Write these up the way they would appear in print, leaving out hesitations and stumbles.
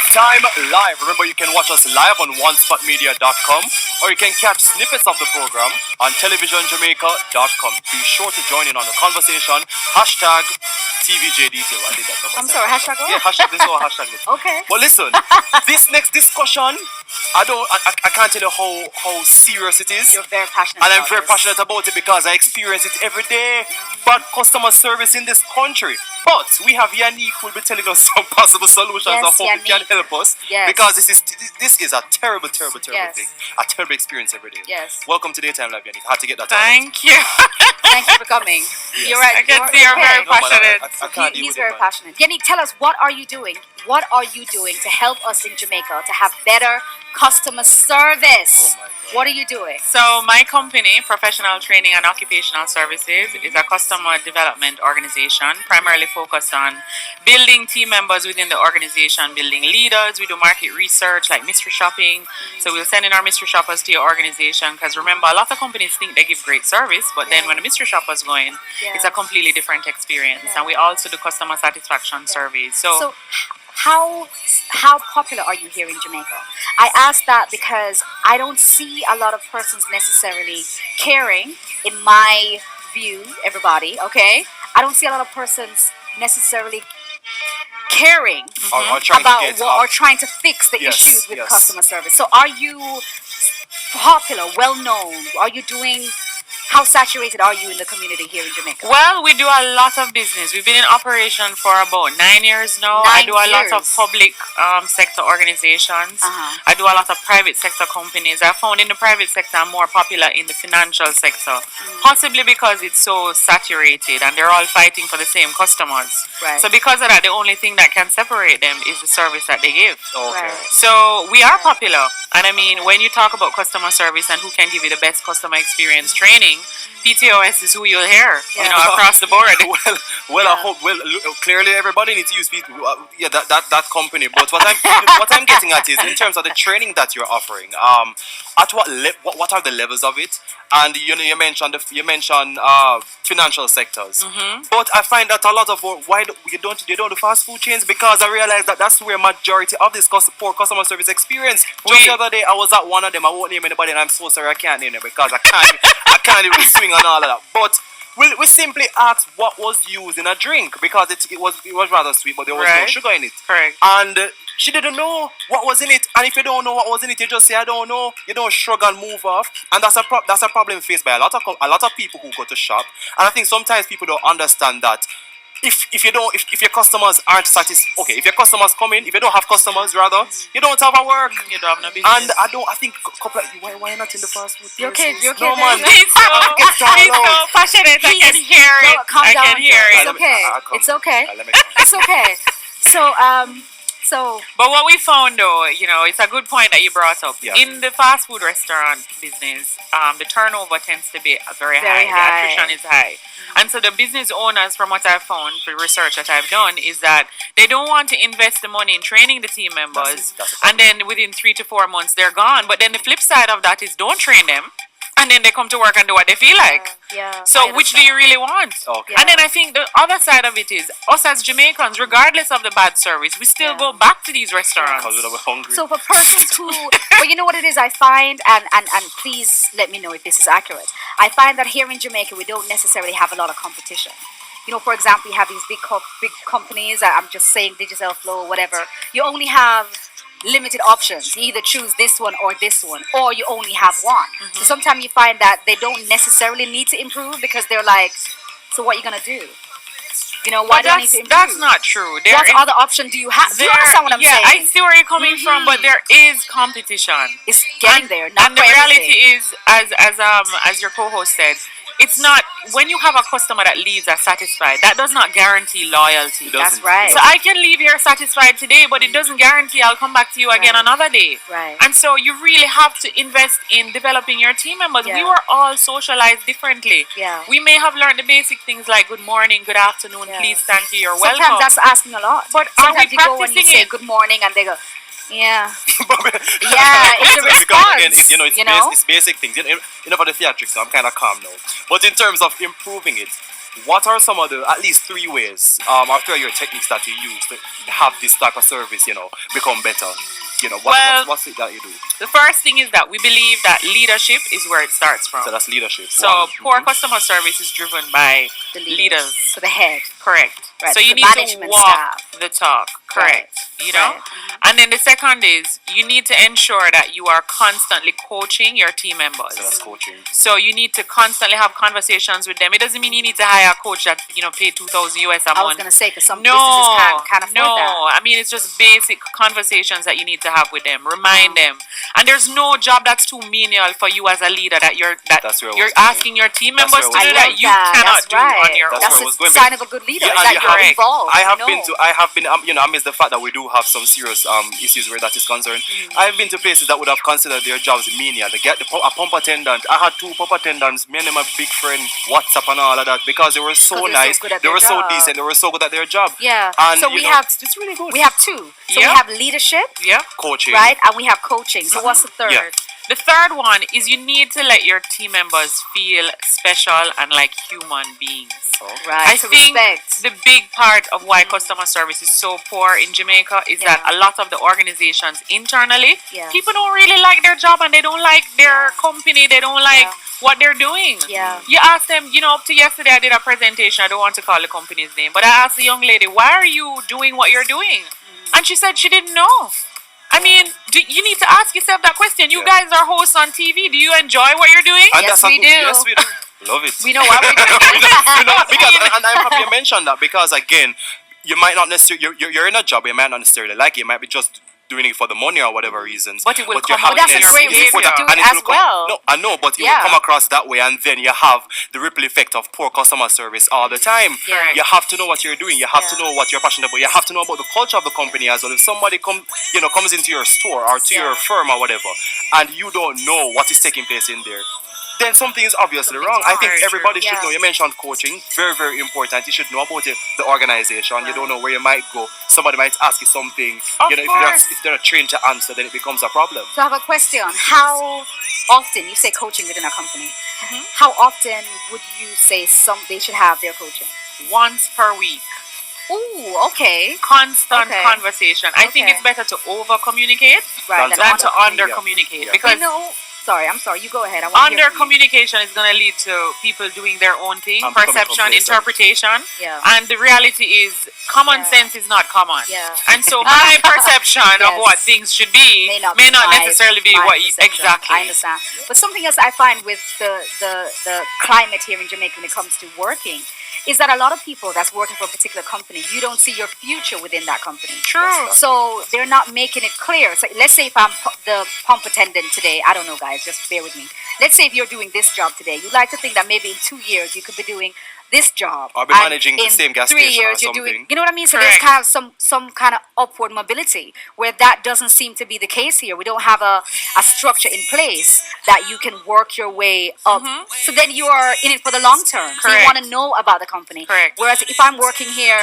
Daytime Live. Remember, you can watch us live on onespotmedia.com or you can catch snippets of the program on televisionjamaica.com. Be sure to join in on the conversation. Hashtag TVJDT. I did that. I'm sorry, hashtag what? Yeah, hashtag this or hashtag this. Okay. But listen, this next discussion, I can't tell you how serious it is. You're very passionate And I'm about very this. passionate about it because I experience it every day. Bad customer service in this country. But we have Yanique who will be telling us some possible solutions. Yes, I hope it can Yanique. help us. Yes. Because this is a terrible Yes. thing. A terrible experience every day. Yes. Welcome to Daytime Live, Yanique. I had to get that out. Thank you. Thank you for coming. Yes. You're right. I can see you're very No, man, passionate. I can't deal He's with very it, man. passionate. Yanique, tell us, what are you doing? What are you doing to help us in Jamaica to have better customer service? Oh my God. What are you doing? So my company, Professional Training and Occupational Services, is a customer development organization primarily focused on building team members within the organization, building leaders. We do market research like mystery shopping. So we'll send in our mystery shoppers to your organization because remember, a lot of companies think they give great service, but then when the mystery shoppers go in, it's a completely different experience. And we also do customer satisfaction surveys. So how popular are you here in Jamaica? I ask that because I don't see a lot of persons necessarily caring, in my view, everybody, okay? I don't see a lot of persons necessarily caring Or trying about to get or trying to fix the Yes, issues with yes. customer service. So are you popular, well known? Are you doing, how saturated are you in the community here in Jamaica? Well, we do a lot of business. We've been in operation for about 9 years now. 9 I do a lot of years. public sector organizations. I do a lot of private sector companies. I found in the private sector I'm more popular in the financial sector, possibly because it's so saturated and they're all fighting for the same customers. Right. So because of that, the only thing that can separate them is the service that they give. Okay. Right. So we are popular, and I mean, when you talk about customer service and who can give you the best customer experience training, PTOS is who you'll hear, across the board. I hope. Well, clearly everybody needs to use that company. But what I'm getting at is in terms of the training that you're offering. At what are the levels of it? And you mentioned financial sectors. But I find that a lot of why you don't do fast food chains, because I realize that that's where majority of this poor customer service experience. Just the other day I was at one of them. I won't name anybody, and I'm so sorry I can't name them because I can't even swing on all of that. But we simply asked what was used in a drink because it was rather sweet, but there was no sugar in it. Correct. And she didn't know what was in it. And if you don't know what was in it, you just say I don't know. You don't shrug and move off. And that's a problem faced by a lot of people who go to shop. And I think sometimes people don't understand that. If your customers aren't satisfied, okay, if your customers come in, if you don't have customers, rather, you don't have a work. You don't have no business. And I think couple why not in the fast food? You okay? places? You okay? No man. He's so passionate. I can hear it. No, calm I down. can hear It's it. okay. I'll come. It's okay. Let me come. It's okay. So But what we found though, it's a good point that you brought up. Yeah. In the fast food restaurant business, the turnover tends to be very Very high. high. The attrition is high. And so the business owners, from what I've found, the research that I've done, is that they don't want to invest the money in training the team members, That's a and then within 3 to 4 months they're gone. But then the flip side of that is don't train them, and then they come to work and do what they feel like. yeah. So which do you really want? Okay. And then I think the other side of it is us as Jamaicans, regardless of the bad service, we still go back to these restaurants. Because we're hungry. So for persons who, well, you know what it is, I find, and please let me know if this is accurate. I find that here in Jamaica, we don't necessarily have a lot of competition. For example, you have these big companies. I'm just saying Digital Flow, whatever. You only have limited options. You either choose this one, or you only have one. So sometimes you find that they don't necessarily need to improve because they're like, so what are you gonna do? Why But do I need to improve? that's not true. What other option do you have? Do you understand what I'm saying? I see where you're coming from, but there is competition. It's getting there. Not And the for reality everything. is, as your co-host said, it's not when you have a customer that leaves as satisfied. That does not guarantee loyalty. It That's doesn't. right. So I can leave here satisfied today, but it doesn't guarantee I'll come back to you again Right. another day. Right. And so you really have to invest in developing your team members. Yeah. We were all socialized differently. Yeah. We may have learned the basic things like good morning, good afternoon, Yeah. please, thank you, you're Sometimes welcome. that's asking a lot. But are Sometimes we you go and you practicing say it? good morning and they go, yeah. Yeah, Yeah, it's a response. It's basic things. For the theatrics, so I'm kind of calm now. But in terms of improving it, what are some of the at least 3 ways, or 3 of your techniques that you use to have this type of service, become better? Well, what's it that you do? The first thing is that we believe that leadership is where it starts from. So that's leadership. So poor customer service is driven by The leaders. So the head. Correct. Right, So so you the need to management walk staff. the talk. Correct. You know? Right. And then the second is you need to ensure that you are constantly coaching your team members. So that's coaching. So you need to constantly have conversations with them. It doesn't mean you need to hire a coach that pay $2,000 US a month. I was gonna say because some businesses can't afford no. that. I mean it's just basic conversations that you need to have with them. Remind them. And there's no job that's too menial for you as a leader that you're That's where I was you're going. asking your team That's members to where I do was that going. you cannot That's do right. on your That's own. where I was That's going. a sign of a good leader. Yeah, is and that you you're have- involved. I have you been know. to, I have been, amidst the fact that we do have some serious issues where that is concerned. I've been to places that would have considered their jobs menial. They get a pump attendant. I had 2 pump attendants, me and them a big friend, WhatsApp and all of that, because they were so 'Cause they're so nice, good at they their were so job. decent, they were so good at their job. Yeah. And So it's really good. we have 2. So Yeah. we have leadership, Yeah. Coaching. right, and we have coaching. So what's the third? Yeah. The third one is you need to let your team members feel special and like human beings. Right. I so think respect. the big part of why customer service is so poor in Jamaica is that a lot of the organizations internally, Yeah. people don't really like their job and they don't like their company, they don't like what they're doing. Yeah. You ask them, up to yesterday I did a presentation, I don't want to call the company's name, but I asked the young lady, why are you doing what you're doing? And she said she didn't know. I mean, you need to ask yourself that question. You guys are hosts on TV. Do you enjoy what you're doing? And Yes, that's a we good- do. Yes, we do. Love it. We know what we're doing. Because, and I'm happy you mentioned that, because again, you might not necessarily, you're in a job, you might not necessarily like it, you might be just doing it for the money or whatever reasons. But it will you come have out that's in a your great reason behavior. to do and it will as well. No, I know, but it Yeah. will come across that way, and then you have the ripple effect of poor customer service all the time. Yeah. You have to know what you're doing. You have to know what you're passionate about. You have to know about the culture of the company as well. If somebody comes into your store or to your firm or whatever, and you don't know what is taking place in there, then something is obviously wrong. I think Very everybody true. should know. You mentioned coaching, very, very important. You should know about the organization. You don't know where you might go. Somebody might ask you something. Of If course. they're not trained to answer, then it becomes a problem. So I have a question. How often, you say coaching within a company, Mm-hmm. how often would you say they should have their coaching? Once per week. Ooh, okay. Constant Okay. conversation. I think Okay. it's better to over communicate Right. Than than to under Yeah. communicate. Yeah. Because I'm sorry, you go ahead. I want to hear under from you. communication is going to lead to people doing their own thing, And becoming perception, complacent. interpretation. Yeah. And the reality is, common Yeah. sense is not common. Yeah. And so my perception of Yes. what things should be may not necessarily be my what you perception. exactly. I understand. But something else I find with the climate here in Jamaica when it comes to working is that a lot of people that's working for a particular company, you don't see your future within that company. True. So they're not making it clear. So let's say if I'm the pump attendant today, I don't know, guys, just bear with me. Let's say if you're doing this job today, you'd like to think that maybe in 2 years you could be doing this job. Or be and managing the in same gas 3 station or years you're doing, something. you know what I mean? So Correct. there's kind of some kind of upward mobility where that doesn't seem to be the case here. We don't have a structure in place that you can work your way up. So then you are in it for the long term. So you Correct. want to know about the company. Correct. Whereas if I'm working here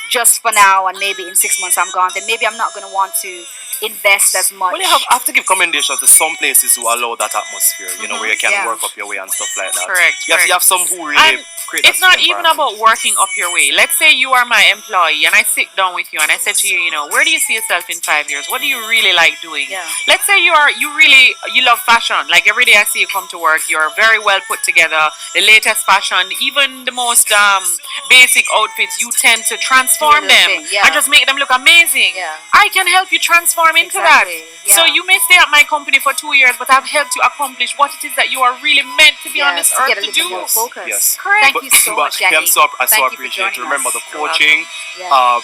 just for now and maybe in 6 months I'm gone, then maybe I'm not going to want to invest as much. Well, you have to give commendations to some places who allow that atmosphere, where you can Yeah. work up your way and stuff like that. Correct, You correct. have some who really And create that it's not even environment. about working up your way. Let's say you are my employee and I sit down with you and I said to you, where do you see yourself in 5 years? What do you really like doing? Yeah. Let's say you love fashion. Like every day I see you come to work, you're very well put together, the latest fashion, even the most basic outfits, you tend to transform Do a them little thing, yeah. and just make them look amazing. Yeah. I can help you transform into Exactly, that. So yeah. you may stay at my company for 2 years, but I've helped you accomplish what it is that you are really meant to be on this Yes, to earth get a to little do. more focus. Yes. Correct. Thank you so much, Yanique. I'm so Thank you for appreciate it. joining Remember us. the You're coaching, Yeah.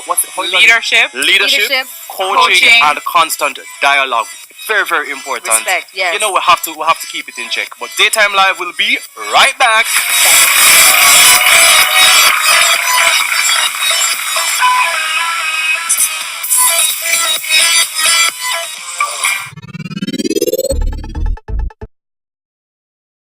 what's it called? Leadership. Leadership, coaching, Coaching. and constant dialogue. Very, very important. Respect, yes. We have to keep it in check. But Daytime Live will be right back. Thank you.